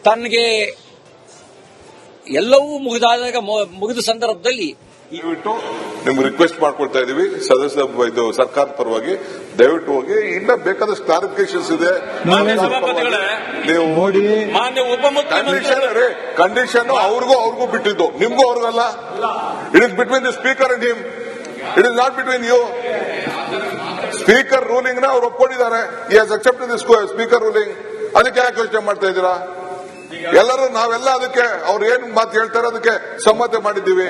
ತನಗೆ ಎಲ್ಲವೂ ಮುಗಿದ ಸಂದರ್ಭದಲ್ಲಿ ದಯವಿಟ್ಟು ನಿಮ್ಗೆ ರಿಕ್ವೆಸ್ಟ್ ಮಾಡ್ಕೊಳ್ತಾ ಇದೀವಿ ಸದಸ್ಯ ಇದು ಸರ್ಕಾರದ ಪರವಾಗಿ ದಯವಿಟ್ಟು ಹೋಗಿ ಇನ್ನ ಬೇಕಾದಷ್ಟು ಕ್ಲಾರಿಫಿಕೇಶನ್ಸ್ ಇದೆ. ನೀವು ಮಾನ್ಯ ಉಪಮುಖ್ಯಮಂತ್ರಿ ಕಂಡೀಷನ್ ಅವ್ರಿಗೂ ಬಿಟ್ಟಿದ್ದು, ನಿಮ್ಗೂ ಅವ್ರಿಗಲ್ಲ. It is between the speaker and him, it is not between you. Speaker ruling ನ ಅವ್ರು ಒಪ್ಕೊಂಡಿದ್ದಾರೆ. He has accepted the speaker ruling. ಅದಕ್ಕೆ ಯಾಕೆ ಯೋಚನೆ ಮಾಡ್ತಾ ಇದ್ದೀರಾ? ಎಲ್ಲರೂ ನಾವೆಲ್ಲ ಅದಕ್ಕೆ ಅವ್ರು ಏನ್ ಮಾತು ಹೇಳ್ತಾರೆ ಅದಕ್ಕೆ ಸಮ್ಮತಿ ಮಾಡಿದ್ದೀವಿ.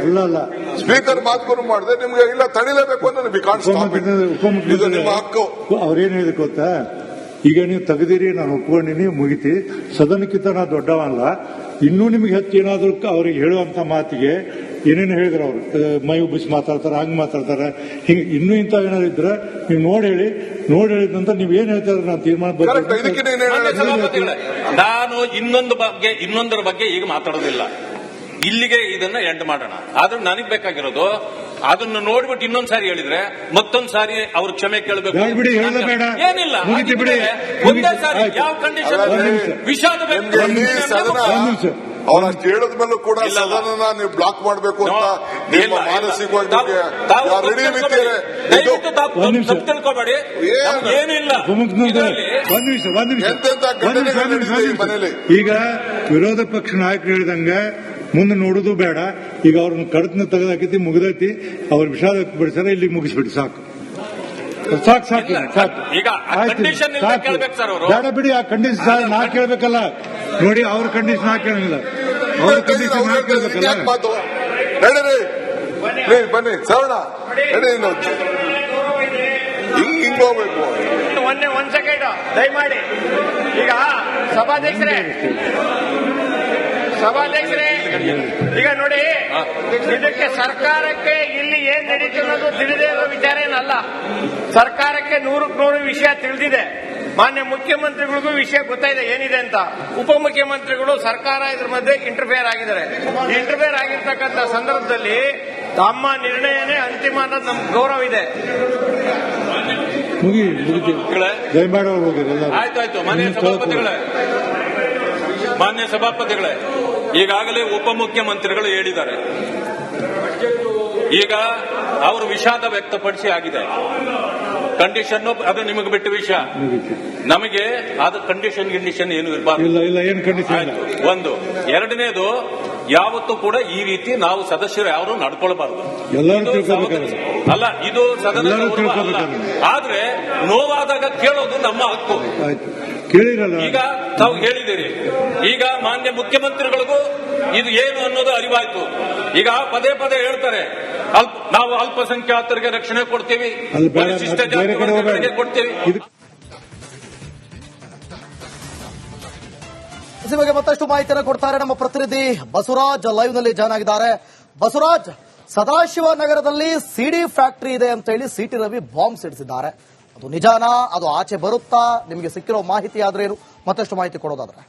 ಸ್ಪೀಕರ್ ಮಾತುಗಳು ಮಾಡಿದ್ರೆ ನಿಮ್ಗೆ ಇಲ್ಲ ತಡಿಲೇಬೇಕು ಅಂದ್ರೆ ಇದು ನಿಮ್ಮ ಹಕ್ಕು. ಅವ್ರೇನ್ ಹೇಳಿದ್ರು ಗೊತ್ತಾ, ಈಗ ನೀವು ತೆಗೆದಿರಿ, ನಾನು ಒಪ್ಕೊಂಡಿನಿ, ಮುಗಿತಿ, ಸದನಕ್ಕಿಂತ ನಾ ದೊಡ್ಡವಲ್ಲ, ಇನ್ನೂ ನಿಮ್ಗೆ ಹೆಚ್ಚು ಏನಾದ್ರು ಅವ್ರಿಗೆ ಹೇಳುವಂತ ಮಾತಿಗೆ ಏನೇನು ಹೇಳಿದ್ರು ಅವರು, ಮೈ ಉಬ್ಬಿಸಿ ಮಾತಾಡ್ತಾರೆ, ಹಂಗ್ ಮಾತಾಡ್ತಾರೆ, ಹಿಂಗೆ ಇನ್ನೂ ಇಂಥ ಏನಾದ್ರು ಇದ್ರೆ ನೀವು ನೋಡಿ ಹೇಳಿದ ನಂತರ ನೀವ್ ಏನ್ ಹೇಳ್ತಾರೆ ನಾನು ತೀರ್ಮಾನ ನಾನು ಇನ್ನೊಂದರ ಬಗ್ಗೆ ಈಗ ಮಾತಾಡೋದಿಲ್ಲ. ಇಲ್ಲಿಗೆ ಇದನ್ನ ಎಂಡ್ ಮಾಡೋಣ. ಆದ್ರೆ ನನಗ್ ಬೇಕಾಗಿರೋದು ಅದನ್ನು ನೋಡ್ಬಿಟ್ಟು ಇನ್ನೊಂದ್ ಸಾರಿ ಹೇಳಿದ್ರೆ ಮತ್ತೊಂದ್ ಸಾರಿ ಅವ್ರ ಕ್ಷಮೆ ಕೇಳಬೇಕು. ಏನಿಲ್ಲ, ಒಂದೇ ಸಾರಿ ಯಾವ ಕಂಡೀಷನ್ ವಿಷಾದ ಅವರ ಕೇಳದ ಮೇಲೂ ಕೂಡ ಸದನ ನೀವು ಬ್ಲಾಕ್ ಮಾಡಬೇಕು ಅಂತ ನಿಮ್ಮ ಮಾನಸಿಕವಾಗಿ ತಿಳ್ಕೊಬೇಡಿ. ಏನಿಲ್ಲ, ಮನೇಲಿ ಈಗ ವಿರೋಧ ಪಕ್ಷ ನಾಯಕರು ಹೇಳಿದಂಗ ಮುಂದೆ ನೋಡುದು ಬೇಡ. ಈಗ ಅವ್ರನ್ನ ಕಡತನ ತೆಗೆದಾಕೈತಿ, ಮುಗಿದೈತಿ, ಅವ್ರ ವಿಷಾದ ವ್ಯಕ್ತಪಡಿಸ್ಯಾರ, ಇಲ್ಲಿ ಮುಗಿಸ್ಬಿಟ್ಟು ಸಾಕು. ಈಗ ಬೇಡ ಬಿಡಿ, ಆ ಕಂಡೀಷನ್ ನಾ ಕೇಳ್ಬೇಕಲ್ಲ. ನೋಡಿ, ಅವ್ರ ಕಂಡೀಷನ್ ನಾ ಕೇಳಂಗಿಲ್ಲ, ಅವ್ರ ಕಂಡೀಷನ್ ನಾ ಕೇಳ್ಬೇಕಲ್ಲ. ಬನ್ನಿ ಸವರ್ಣ ಹಿಂಗ್ ಹೋಗ್ಬೇಕು. ಒಂದ್ ಸೆಕೆಂಡ್ ದಯಮಾಡಿ. ಈಗ ಸಭಾಧ್ಯಕ್ಷರೇ ಈಗ ನೋಡಿ, ಇದಕ್ಕೆ ಸರ್ಕಾರಕ್ಕೆ ಇಲ್ಲಿ ಏನ್ ನಡೀತು ಅನ್ನೋದು ತಿಳಿದೇ ಇರೋ ವಿಚಾರ ಏನಲ್ಲ. ಸರ್ಕಾರಕ್ಕೆ 100% ವಿಷಯ ತಿಳಿದಿದೆ. ಮಾನ್ಯ ಮುಖ್ಯಮಂತ್ರಿಗಳಿಗೂ ವಿಷಯ ಗೊತ್ತಾಗಿದೆ ಏನಿದೆ ಅಂತ. ಉಪಮುಖ್ಯಮಂತ್ರಿಗಳು ಸರ್ಕಾರ ಇದ್ರ ಮಧ್ಯೆ ಇಂಟರ್ಫಿಯರ್ ಆಗಿದ್ದಾರೆ. ಇಂಟರ್ಫಿಯರ್ ಆಗಿರ್ತಕ್ಕಂಥ ಸಂದರ್ಭದಲ್ಲಿ ತಮ್ಮ ನಿರ್ಣಯನೇ ಅಂತಿಮ ಅನ್ನೋದು ನಮ್ಗೆ ಗೌರವ ಇದೆ. ಆಯ್ತಾಯ್ತು. ಮಾನ್ಯ ಸಭಾಪತಿಗಳೇ, ಈಗಾಗಲೇ ಉಪಮುಖ್ಯಮಂತ್ರಿಗಳು ಹೇಳಿದ್ದಾರೆ. ಈಗ ಅವರು ವಿಷಾದ ವ್ಯಕ್ತಪಡಿಸಿ ಆಗಿದೆ. ಕಂಡೀಷನ್ ಅದು ನಿಮಗೆ ಬಿಟ್ಟ ವಿಷಯ. ನಮಗೆ ಅದು ಕಂಡೀಷನ್ ಏನು ಇರಬಾರ್ದು. ಒಂದು. ಎರಡನೇದು, ಯಾವತ್ತೂ ಕೂಡ ಈ ರೀತಿ ನಾವು ಸದಸ್ಯರು ಯಾರು ನಡ್ಕೊಳ್ಬಾರ್ದು. ಅಲ್ಲ, ಇದು ಸದನ ಆದ್ರೆ ನೋವಾದಾಗ ಕೇಳೋದು ನಮ್ಮ ಹಕ್ಕು. ಈಗ ತಾವು ಹೇಳಿದಿರಿ. ಈಗ ಮಾನ್ಯ ಮುಖ್ಯಮಂತ್ರಿಗಳಿಗೂ ಇದು ಏನು ಅನ್ನೋದು ಅರಿವಾಯ್ತು. ಈಗ ಪದೇ ಹೇಳ್ತಾರೆ, ನಾವು ಅಲ್ಪಸಂಖ್ಯಾತರಿಗೆ ರಕ್ಷಣೆ ಕೊಡ್ತೀವಿ, ಪರಿಶಿಷ್ಟ ಜಾತಿ ವರ್ಗಗಳಿಗೆ ಕೊಡ್ತೀವಿ. ಈ ಬಗ್ಗೆ ಮತ್ತಷ್ಟು ಮಾಹಿತಿಯನ್ನು ಕೊಡ್ತಾರೆ ನಮ್ಮ ಪ್ರತಿನಿಧಿ ಬಸವರಾಜ್, ಲೈವ್ ನಲ್ಲಿ ಜಾಯ್ನ್ ಆಗಿದ್ದಾರೆ. ಬಸವರಾಜ್, ಸದಾಶಿವನಗರದಲ್ಲಿ ಸಿಡಿ ಫ್ಯಾಕ್ಟರಿ ಇದೆ ಅಂತ ಹೇಳಿ ಸಿಟಿ ರವಿ ಬಾಂಬ್ ಸಿಡಿಸಿದ್ದಾರೆ. ಅದು ನಿಜಾನಾ? ಅದು ಆಚೆ ಬರುತ್ತಾ? ನಿಮಗೆ ಸಿಕ್ಕಿರೋ ಮಾಹಿತಿ ಆದ್ರೇನು? ಮತ್ತಷ್ಟು ಮಾಹಿತಿ ಕೊಡೋದಾದ್ರೆ.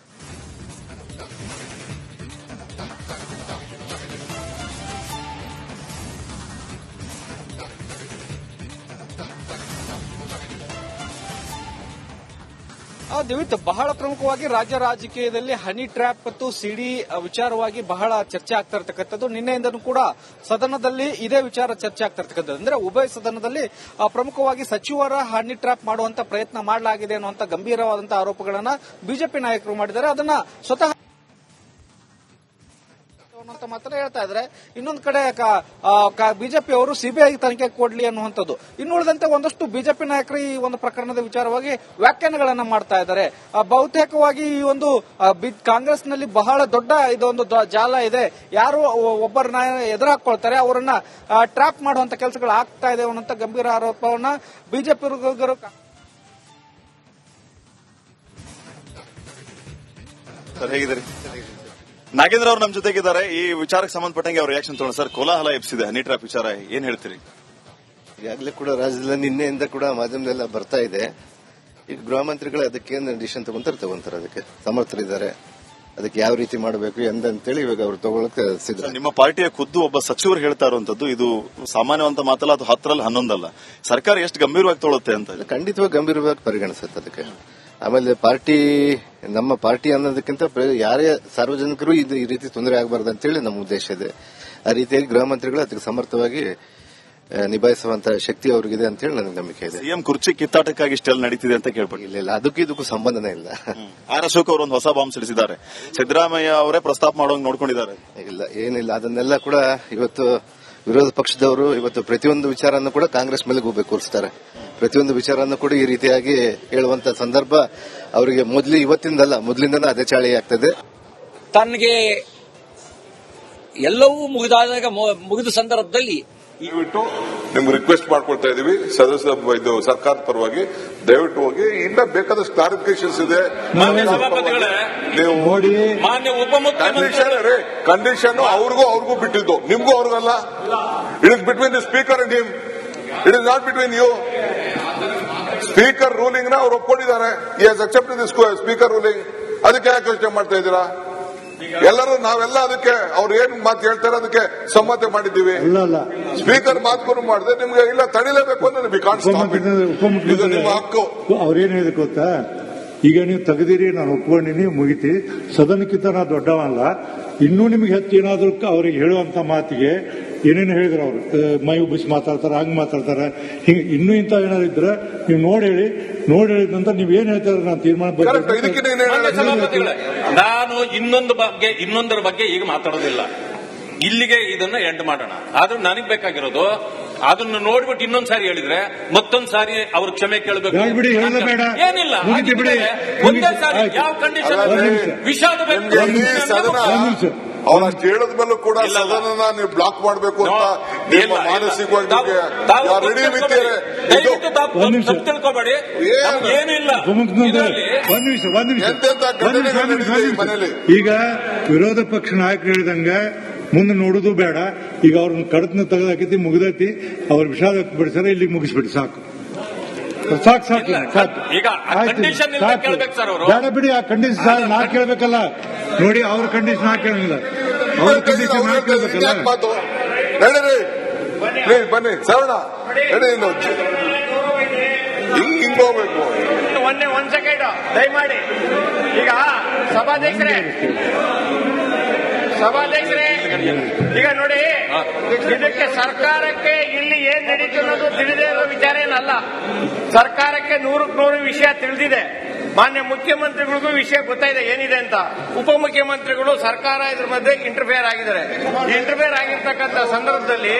ದಿವಿತ್, ಬಹಳ ಪ್ರಮುಖವಾಗಿ ರಾಜ್ಯ ರಾಜಕೀಯದಲ್ಲಿ ಹನಿ ಟ್ರ್ಯಾಪ್ ಮತ್ತು ಸಿಡಿ ವಿಚಾರವಾಗಿ ಬಹಳ ಚರ್ಚೆ ಆಗ್ತಾ ಇರತಕ್ಕಂಥದ್ದು. ನಿನ್ನೆಯಿಂದನೂ ಕೂಡ ಸದನದಲ್ಲಿ ಇದೇ ವಿಚಾರ ಚರ್ಚೆ ಆಗ್ತಾ ಇರತಕ್ಕಂಥದ್ದು. ಅಂದ್ರೆ ಉಭಯ ಸದನದಲ್ಲಿ ಪ್ರಮುಖವಾಗಿ ಸಚಿವರ ಹನಿ ಟ್ರ್ಯಾಪ್ ಮಾಡುವಂತ ಪ್ರಯತ್ನ ಮಾಡಲಾಗಿದೆ ಅನ್ನುವಂತ ಗಂಭೀರವಾದಂತಹ ಆರೋಪಗಳನ್ನ ಬಿಜೆಪಿ ನಾಯಕರು ಮಾಡಿದ್ದಾರೆ. ಅದನ್ನ ಸ್ವತಃ ಅಂತ ಮಾತ್ರ ಹೇಳ್ತಾ ಇದ್ರೆ, ಇನ್ನೊಂದು ಕಡೆ ಬಿಜೆಪಿ ಅವರು ಸಿಬಿಐ ತನಿಖೆ ಕೊಡ್ಲಿ ಅನ್ನುವಂಥದ್ದು. ಇನ್ನುಳಿದಂತೆ ಒಂದಷ್ಟು ಬಿಜೆಪಿ ನಾಯಕರು ಈ ಒಂದು ಪ್ರಕರಣದ ವಿಚಾರವಾಗಿ ವ್ಯಾಖ್ಯಾನಗಳನ್ನ ಮಾಡ್ತಾ ಇದ್ದಾರೆ. ಬಹುತೇಕವಾಗಿ ಈ ಒಂದು ಕಾಂಗ್ರೆಸ್ನಲ್ಲಿ ಬಹಳ ದೊಡ್ಡ ಇದೊಂದು ಜಾಲ ಇದೆ. ಯಾರು ಒಬ್ಬರನ್ನ ಎದುರು ಹಾಕೊಳ್ತಾರೆ ಅವರನ್ನ ಟ್ರ್ಯಾಪ್ ಮಾಡುವಂತ ಕೆಲಸಗಳು ಆಗ್ತಾ ಇದೆ ಅನ್ನುವಂತ ಗಂಭೀರ ಆರೋಪವನ್ನ ಬಿಜೆಪಿ ಹೇಗಿದ್ದಾರೆ ನಾಗೇಂದ್ರ ಅವರು ನಮ್ಮ ಜೊತೆಗಿದ್ದಾರೆ. ಈ ವಿಚಾರಕ್ಕೆ ಸಂಬಂಧಪಟ್ಟಂಗೆ ಅವ್ರ ರಿಯಾಕ್ಷನ್ ತಗೊಂಡು ಸರ್, ಕೋಲಾಹಲ ಎಬ್ಸಿದೆ ಹನಿ ಟ್ರ್ಯಾಪ್ ವಿಚಾರ, ಏನ್ ಹೇಳ್ತೀರಿ? ಈಗಾಗಲೇ ಕೂಡ ರಾಜ್ಯದಲ್ಲಿ ನಿನ್ನೆಯಿಂದ ಕೂಡ ಮಾಧ್ಯಮದೆಲ್ಲ ಬರ್ತಾ ಇದೆ. ಈಗ ಗೃಹ ಮಂತ್ರಿಗಳು ಅದಕ್ಕೆ ಏನು ಡಿಸಿಷನ್ ತಗೊಂತಾರೆ, ಅದಕ್ಕೆ ಸಮರ್ಥರಿದ್ದಾರೆ. ಅದಕ್ಕೆ ಯಾವ ರೀತಿ ಮಾಡಬೇಕು ಎಂದಂತೇಳಿ ಇವಾಗ ಅವ್ರು ತಗೊಳಕ್ಕೆ ಸಿದ್ಧ. ನಿಮ್ಮ ಪಾರ್ಟಿಯ ಖುದ್ದು ಒಬ್ಬ ಸಚಿವರು ಹೇಳ್ತಾ ಇರುವಂತದ್ದು ಇದು ಸಾಮಾನ್ಯವಂತ ಮಾತಲ್ಲ, ಅದು 10ರಲ್ಲಿ 11 ಅಲ್ಲ. ಸರ್ಕಾರ ಎಷ್ಟು ಗಂಭೀರವಾಗಿ ತಗೊಳುತ್ತೆ ಅಂತ? ಖಂಡಿತವಾಗಿ ಗಂಭೀರವಾಗಿ ಪರಿಗಣಿಸುತ್ತೆ. ಅದಕ್ಕೆ ಆಮೇಲೆ ನಮ್ಮ ಪಾರ್ಟಿ ಅನ್ನೋದಕ್ಕಿಂತ ಯಾರೇ ಸಾರ್ವಜನಿಕರು ಈ ರೀತಿ ತೊಂದರೆ ಆಗಬಾರ್ದು ಅಂತೇಳಿ ನಮ್ಮ ಉದ್ದೇಶ ಇದೆ. ಆ ರೀತಿಯಾಗಿ ಗೃಹ ಮಂತ್ರಿಗಳು ಅದಕ್ಕೆ ಸಮರ್ಥವಾಗಿ ನಿಭಾಯಿಸುವಂತಹ ಶಕ್ತಿ ಅವ್ರಿಗಿದೆ ಅಂತ ಹೇಳಿ ನನಗೆ ನಂಬಿಕೆ ಇದೆ. ಸಿಎಂ ಕುರ್ಚಿ ಕಿತ್ತಾಟಕ್ಕಾಗಿ ಇಷ್ಟೆಲ್ಲ ನಡೀತಿದೆ ಅಂತ ಕೇಳ್ಪಟ್ಟು ಇಲ್ಲ ಇದಕ್ಕೂ ಸಂಬಂಧನೇ ಇಲ್ಲ. ಆರ್ ಅಶೋಕ್ ಅವರು ಒಂದು ಹೊಸ ಬಾಂಬ್ ಸಿಡಿಸಿದ್ದಾರೆ. ಸಿದ್ದರಾಮಯ್ಯ ಅವರೇ ಪ್ರಸ್ತಾಪ ಮಾಡೋಂಗ್ ನೋಡ್ಕೊಂಡಿದ್ದಾರೆ. ಏನಿಲ್ಲ ಅದನ್ನೆಲ್ಲ ಕೂಡ ಇವತ್ತು ವಿರೋಧ ಪಕ್ಷದವರು ಇವತ್ತು ಪ್ರತಿಯೊಂದು ವಿಚಾರವನ್ನು ಕೂಡ ಕಾಂಗ್ರೆಸ್ ಮೇಲೆ ಕೂರಿಸ್ತಾರೆ. ಪ್ರತಿಯೊಂದು ವಿಚಾರವನ್ನು ಕೂಡ ಈ ರೀತಿಯಾಗಿ ಹೇಳುವಂತ ಸಂದರ್ಭ ಅವರಿಗೆ ಮೊದಲಿಂದನೂ ಅದೇ ಚಾಳಿ ಆಗ್ತದೆ. ತನಗೆ ಎಲ್ಲವೂ ಮುಗಿದ ಸಂದರ್ಭದಲ್ಲಿ ದಯವಿಟ್ಟು ನಿಮ್ಗೆ ರಿಕ್ವೆಸ್ಟ್ ಮಾಡ್ಕೊಳ್ತಾ ಇದೀವಿ ಇದು ಸರ್ಕಾರದ ಪರವಾಗಿ ದಯವಿಟ್ಟು ಹೋಗಿ ಇನ್ನ ಬೇಕಾದಷ್ಟು ಕ್ಲಾರಿಫಿಕೇಶನ್ಸ್ ಇದೆ. ನೀವು ಮಾನ್ಯ ಉಪಮುಖ್ಯಮಂತ್ರಿ ಕಂಡೀಷನ್ ಅವ್ರಿಗೂ ಬಿಟ್ಟಿದ್ದು, ನಿಮ್ಗೂ ಅವ್ರಿಗಲ್ಲ. It is between the speaker and him, it is not between you. Speaker ruling ನ ಅವ್ರು ಒಪ್ಕೊಂಡಿದ್ದಾರೆ. He has accepted the speaker ruling. ಅದಕ್ಕೆ ಯಾಕೆ ಯೋಚನೆ ಮಾಡ್ತಾ ಇದ್ದೀರಾ? ನಾವೆಲ್ಲ ಅದಕ್ಕೆ ಅವ್ರು ಏನ್ ಮಾತು ಹೇಳ್ತಾರೆ ಅದಕ್ಕೆ ಸಮ್ಮತಿ ಮಾಡಿದ್ದೀವಿ. ಸ್ಪೀಕರ್ ಮಾತುಗಳು ಮಾಡಿದ್ರೆ ನಿಮ್ಗೆ ಇಲ್ಲ ತಡಿಲೇಬೇಕು ಅಂದ್ರೆ ನಿಮ್ಮ ಹಕ್ಕು. ಅವ್ರೇನ್ ಹೇಳಿದ ಗೊತ್ತಾ, ಈಗ ನೀವು ತೆಗೆದಿರಿ, ನಾನು ಒಪ್ಕೊಂಡಿನಿ, ಮುಗಿತಿ, ಸದನಕ್ಕಿಂತ ನಾ ದೊಡ್ಡವಲ್ಲ, ಇನ್ನೂ ನಿಮ್ಗೆ ಹೆಚ್ಚು ಏನಾದ್ರು ಅವ್ರಿಗೆ ಹೇಳುವಂತ ಮಾತಿಗೆ ಏನೇನು ಹೇಳಿದ್ರು ಅವರು, ಮೈ ಉಬ್ಬಿಸಿ ಮಾತಾಡ್ತಾರೆ, ಹಂಗ್ ಮಾತಾಡ್ತಾರೆ, ಹಿಂಗೆ ಇನ್ನೂ ಇಂತ ಏನಾದ್ರು ಇದ್ರೆ ನೀವು ನೋಡಿ ಹೇಳಿದ ನಂತರ ನೀವ್ ಏನ್ ಹೇಳ್ತಾರೆ ನಾನು ತೀರ್ಮಾನ. ನಾನು ಇನ್ನೊಂದರ ಬಗ್ಗೆ ಈಗ ಮಾತಾಡೋದಿಲ್ಲ. ಇಲ್ಲಿಗೆ ಇದನ್ನ ಎಂಡ್ ಮಾಡೋಣ. ಆದ್ರೂ ನನಗ್ ಬೇಕಾಗಿರೋದು ಅದನ್ನು ನೋಡ್ಬಿಟ್ಟು ಇನ್ನೊಂದ್ಸಾರಿ ಹೇಳಿದ್ರೆ ಮತ್ತೊಂದ್ ಸಾರಿ ಅವ್ರ ಕ್ಷಮೆ ಕೇಳಬೇಕು. ಏನಿಲ್ಲ, ಒಂದೇ ಸಾರಿ ಯಾವ ಕಂಡೀಷನ್ ವಿಷಾದ ಅವ್ರ ಅಷ್ಟು ಹೇಳದ ಮೇಲೂ ಕೂಡ ಸದನ ನೀವು ಬ್ಲಾಕ್ ಮಾಡಬೇಕು ಅಂತ ನಿಮ್ಮ ಮಾನಸಿಕವಾಗಿ ತಿಳ್ಕೊಬೇಡಿ. ಏನಿಲ್ಲ ಮನೇಲಿ. ಈಗ ವಿರೋಧ ಪಕ್ಷ ನಾಯಕರು ಹೇಳಿದಂಗ ಮುಂದೆ ನೋಡುದು ಬೇಡ. ಈಗ ಅವ್ರನ್ನ ಕಡತನ ತೆಗೆದಾಕೈತಿ, ಮುಗಿದೈತಿ, ಅವ್ರ ವಿಷಾದ ವ್ಯಕ್ತಪಡಿಸ್ಯಾರ, ಇಲ್ಲಿಗೆ ಮುಗಿಸ್ಬಿಡಿ, ಸಾಕು. ಈಗ ಬೇಡ ಬಿಡಿ. ಆ ಕಂಡೀಷನ್ ನಾ ಕೇಳ್ಬೇಕಲ್ಲ. ನೋಡಿ, ಅವ್ರ ಕಂಡೀಷನ್ ನಾ ಕೇಳಂಗಿಲ್ಲ, ಅವ್ರ ಕಂಡೀಷನ್ ನಾ ಕೇಳ್ಬೇಕಲ್ಲ. ಬನ್ನಿ ಸರಣ, ಹಿಂಗ್ ಹೋಗ್ಬೇಕು. ಒಂದ್ ಸೆಕೆಂಡ್ ದಯಮಾಡಿ. ಈಗ ಸಭಾಧ್ಯಕ್ಷರೇ ಈಗ ನೋಡಿ, ಇದಕ್ಕೆ ಸರ್ಕಾರಕ್ಕೆ ಇಲ್ಲಿ ಏನ್ ನಡೀತು ಅನ್ನೋದು ತಿಳಿದೇ ಇರೋ ವಿಚಾರ ಏನಲ್ಲ. ಸರ್ಕಾರಕ್ಕೆ 100% ವಿಷಯ ತಿಳಿದಿದೆ. ಮಾನ್ಯ ಮುಖ್ಯಮಂತ್ರಿಗಳಿಗೂ ವಿಷಯ ಗೊತ್ತಾಯಿದೆ ಏನಿದೆ ಅಂತ. ಉಪಮುಖ್ಯಮಂತ್ರಿಗಳು ಸರ್ಕಾರ ಇದ್ರ ಮಧ್ಯೆ ಇಂಟರ್ಫಿಯರ್ ಆಗಿದ್ದಾರೆ. ಇಂಟರ್ಫಿಯರ್ ಆಗಿರ್ತಕ್ಕಂಥ ಸಂದರ್ಭದಲ್ಲಿ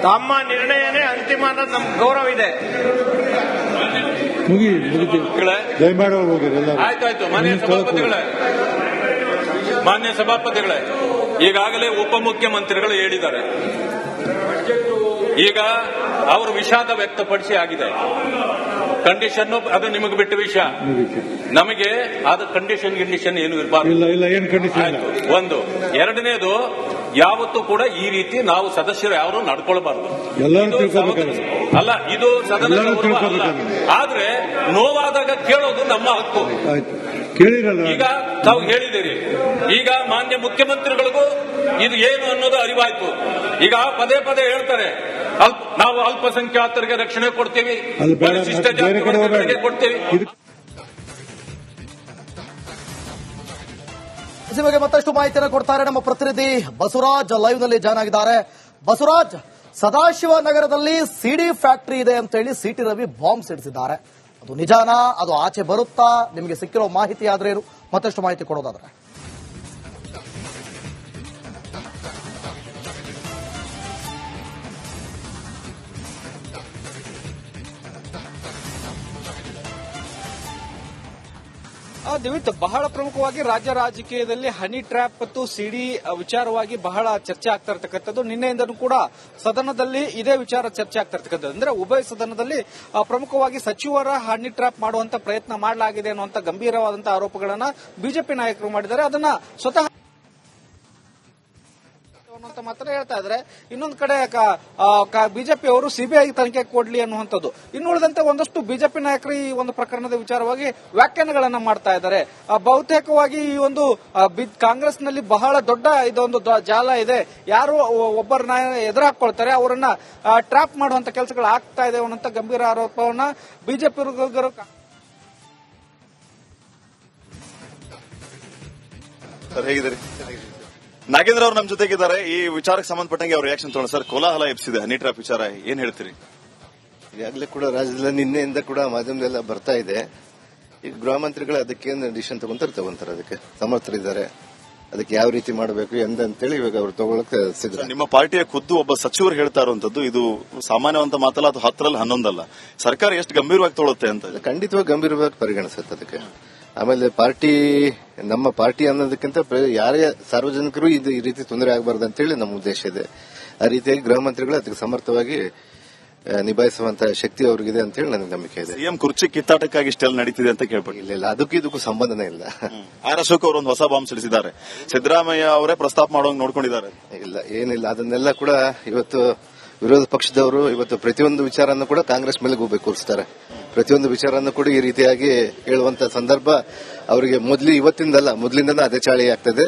ತಮ್ಮ ನಿರ್ಣಯನೇ ಅಂತಿಮ ಅನ್ನೋದು ನಮ್ಗೆ ಗೌರವ ಇದೆ. ಆಯ್ತಾಯ್ತು. ಮಾನ್ಯ ಸಭಾಪತಿಗಳೇ, ಈಗಾಗಲೇ ಉಪಮುಖ್ಯಮಂತ್ರಿಗಳು ಹೇಳಿದ್ದಾರೆ. ಈಗ ಅವರು ವಿಷಾದ ವ್ಯಕ್ತಪಡಿಸಿ ಆಗಿದೆ. ಕಂಡೀಷನ್ ಅದು ನಿಮಗೆ ಬಿಟ್ಟ ವಿಷಯ. ನಮಗೆ ಆದ ಕಂಡೀಷನ್ ಏನು ಇರಬಾರ್ದು. ಒಂದು. ಎರಡನೇದು, ಯಾವತ್ತೂ ಕೂಡ ಈ ರೀತಿ ನಾವು ಸದಸ್ಯರು ಯಾರು ನಡ್ಕೊಳ್ಬಾರ್ದು. ಅಲ್ಲ, ಇದು ಸದನ ಆದ್ರೆ ನೋವಾದಾಗ ಕೇಳೋದು ನಮ್ಮ ಹಕ್ಕು. ಈಗ ತಾವು ಹೇಳಿದಿರಿ. ಈಗ ಮಾನ್ಯ ಮುಖ್ಯಮಂತ್ರಿಗಳಿಗೂ ಇದು ಏನು ಅನ್ನೋದು ಅರಿವಾಯ್ತು. ಈಗ ಪದೇ ಪದೇ ಹೇಳ್ತಾರೆ, ನಾವು ಅಲ್ಪಸಂಖ್ಯಾತರಿಗೆ ರಕ್ಷಣೆ ಕೊಡ್ತೀವಿ, ಪರಿಶಿಷ್ಟ ಜಾತಿಗೆ ಕೊಡ್ತೀವಿ. ಈ ಬಗ್ಗೆ ಮತ್ತಷ್ಟು ಮಾಹಿತಿಯನ್ನು ಕೊಡ್ತಾರೆ ನಮ್ಮ ಪ್ರತಿನಿಧಿ ಬಸವರಾಜ್. ಲೈವ್ ನಲ್ಲಿ ಜಾಯ್ನ್ ಆಗಿದ್ದಾರೆ. ಬಸವರಾಜ್, ಸದಾಶಿವನಗರದಲ್ಲಿ ಸಿಡಿ ಫ್ಯಾಕ್ಟರಿ ಇದೆ ಅಂತ ಹೇಳಿ ಸಿಟಿ ರವಿ ಬಾಂಬ್ ಸಿಡಿಸಿದ್ದಾರೆ. ಅದು ನಿಜಾನಾ? ಅದು ಆಚೆ ಬರುತ್ತಾ? ನಿಮಗೆ ಸಿಕ್ಕಿರೋ ಮಾಹಿತಿ ಆದ್ರೆ ಏನು? ಮತ್ತಷ್ಟು ಮಾಹಿತಿ ಕೊಡೋದಾದ್ರೆ. ದಿವಿತ್, ಬಹಳ ಪ್ರಮುಖವಾಗಿ ರಾಜ್ಯ ರಾಜಕೀಯದಲ್ಲಿ ಹನಿ ಟ್ರ್ಯಾಪ್ ಮತ್ತು ಸಿಡಿ ವಿಚಾರವಾಗಿ ಬಹಳ ಚರ್ಚೆ ಆಗ್ತಾ ಇರತಕ್ಕಂಥದ್ದು. ನಿನ್ನೆಯಿಂದನೂ ಕೂಡ ಸದನದಲ್ಲಿ ಇದೇ ವಿಚಾರ ಚರ್ಚೆ ಆಗ್ತಾ ಇರತಕ್ಕಂಥದ್ದು. ಅಂದ್ರೆ ಉಭಯ ಸದನದಲ್ಲಿ ಪ್ರಮುಖವಾಗಿ ಸಚಿವರ ಹನಿ ಟ್ರ್ಯಾಪ್ ಮಾಡುವಂತ ಪ್ರಯತ್ನ ಮಾಡಲಾಗಿದೆ ಅನ್ನುವಂತ ಗಂಭೀರವಾದಂತಹ ಆರೋಪಗಳನ್ನ ಬಿಜೆಪಿ ನಾಯಕರು ಮಾಡಿದ್ದಾರೆ. ಅದನ್ನ ಸ್ವತಃ ಅನ್ನುವಂತ ಮಾತ್ರ ಹೇಳ್ತಾ ಇದ್ರೆ, ಇನ್ನೊಂದು ಕಡೆ ಬಿಜೆಪಿ ಅವರು ಸಿಬಿಐ ತನಿಖೆ ಕೊಡ್ಲಿ ಅನ್ನುವಂಥದ್ದು. ಇನ್ನುಳಿದಂತೆ ಒಂದಷ್ಟು ಬಿಜೆಪಿ ನಾಯಕರು ಈ ಒಂದು ಪ್ರಕರಣದ ವಿಚಾರವಾಗಿ ವ್ಯಾಖ್ಯಾನಗಳನ್ನ ಮಾಡ್ತಾ ಇದ್ದಾರೆ. ಬಹುತೇಕವಾಗಿ ಈ ಒಂದು ಕಾಂಗ್ರೆಸ್ನಲ್ಲಿ ಬಹಳ ದೊಡ್ಡ ಇದೊಂದು ಜಾಲ ಇದೆ. ಯಾರು ಒಬ್ಬರನ್ನ ಎದುರು ಹಾಕೊಳ್ತಾರೆ ಅವರನ್ನ ಟ್ರ್ಯಾಪ್ ಮಾಡುವಂತ ಕೆಲಸಗಳು ಆಗ್ತಾ ಇದೆ ಅನ್ನುವಂತ ಗಂಭೀರ ಆರೋಪವನ್ನ ಬಿಜೆಪಿ ಸರ್ ಹೇಗಿದ್ದೀರಿ? ನಾಗೇಂದ್ರ ಅವರು ನಮ್ಮ ಜೊತೆಗಿದ್ದಾರೆ. ಈ ವಿಚಾರಕ್ಕೆ ಸಂಬಂಧಪಟ್ಟಂಗೆ ಅವ್ರ ರಿಯಾಕ್ಷನ್ ತಗೊಳ್ಳೋಣ. ಸರ್, ಕೋಲಾಹಲ ಎಬ್ಸಿದೆ ಹನಿ ಟ್ರ್ಯಾಪ್ ವಿಚಾರ, ಏನ್ ಹೇಳ್ತೀರಿ? ಈಗಾಗಲೇ ಕೂಡ ರಾಜ್ಯದಲ್ಲಿ ನಿನ್ನೆಯಿಂದ ಕೂಡ ಮಾಧ್ಯಮದೆಲ್ಲ ಬರ್ತಾ ಇದೆ. ಈಗ ಗೃಹ ಮಂತ್ರಿಗಳು ಅದಕ್ಕೇನು ಡಿಸಿಷನ್ ತಗೊಂತಾರೆ ಅದಕ್ಕೆ ಸಮರ್ಥರಿದ್ದಾರೆ. ಅದಕ್ಕೆ ಯಾವ ರೀತಿ ಮಾಡಬೇಕು ಎಂದಂತೇಳಿ ಇವಾಗ ಅವ್ರು ತಗೊಳಕ್ಕೆ ಸಿದ್ಧ. ನಿಮ್ಮ ಪಾರ್ಟಿಯ ಖುದ್ದು ಒಬ್ಬ ಸಚಿವರು ಹೇಳ್ತಾ ಇರುವಂತದ್ದು ಇದು ಸಾಮಾನ್ಯವಂತ ಮಾತಲ್ಲ, ಅದು 10ರಲ್ಲಿ 11 ಸರ್ಕಾರ ಎಷ್ಟು ಗಂಭೀರವಾಗಿ ತೊಗೊಳುತ್ತೆ ಅಂತ. ಖಂಡಿತವಾಗಿ ಗಂಭೀರವಾಗಿ ಪರಿಗಣಿಸುತ್ತೆ ಅದಕ್ಕೆ. ಆಮೇಲೆ ಪಾರ್ಟಿ ನಮ್ಮ ಪಾರ್ಟಿ ಅನ್ನೋದಕ್ಕಿಂತ ಯಾರೇ ಸಾರ್ವಜನಿಕರು ಇದು ಈ ರೀತಿ ತೊಂದರೆ ಆಗಬಾರ್ದು ಅಂತೇಳಿ ನಮ್ಮ ಉದ್ದೇಶ ಇದೆ. ಆ ರೀತಿಯಾಗಿ ಗೃಹ ಮಂತ್ರಿಗಳು ಅದಕ್ಕೆ ಸಮರ್ಥವಾಗಿ ನಿಭಾಯಿಸುವಂತಹ ಶಕ್ತಿ ಅವ್ರಿಗಿದೆ ಅಂತ ಹೇಳಿ ನನಗೆ ನಂಬಿಕೆ ಇದೆ. ಸಿಎಂ ಕುರ್ಚಿ ಕಿತ್ತಾಟಕ್ಕಾಗಿ ಇಷ್ಟೆಲ್ಲ ನಡೀತಿದೆ ಅಂತ ಕೇಳ್ಬೋದು. ಇಲ್ಲ, ಅದಕ್ಕೂ ಇದಕ್ಕೂ ಸಂಬಂಧನೇ ಇಲ್ಲ. ಆರ್ ಅಶೋಕ್ ಅವರು ಒಂದು ಹೊಸ ಬಾಂಬ್ ಸಿಡಿಸಿದ್ದಾರೆ. ಸಿದ್ದರಾಮಯ್ಯ ಅವರೇ ಪ್ರಸ್ತಾಪ ಮಾಡೋಂಗ್ ನೋಡ್ಕೊಂಡಿದ್ದಾರೆ. ಇಲ್ಲ, ಏನಿಲ್ಲ. ಅದನ್ನೆಲ್ಲ ಕೂಡ ಇವತ್ತು ವಿರೋಧ ಪಕ್ಷದವರು ಇವತ್ತು ಪ್ರತಿಯೊಂದು ವಿಚಾರವನ್ನು ಕೂಡ ಕಾಂಗ್ರೆಸ್ ಮೇಲೆ ಗೂಬೆ ಕೂರಿಸ್ತಾರೆ. ಪ್ರತಿಯೊಂದು ವಿಚಾರವನ್ನು ಕೂಡ ಈ ರೀತಿಯಾಗಿ ಹೇಳುವಂತ ಸಂದರ್ಭ ಅವರಿಗೆ ಇವತ್ತಿಂದಲ್ಲ ಮೊದಲಿಂದನೂ ಅದೇ ಚಾಳಿ ಆಗ್ತದೆ.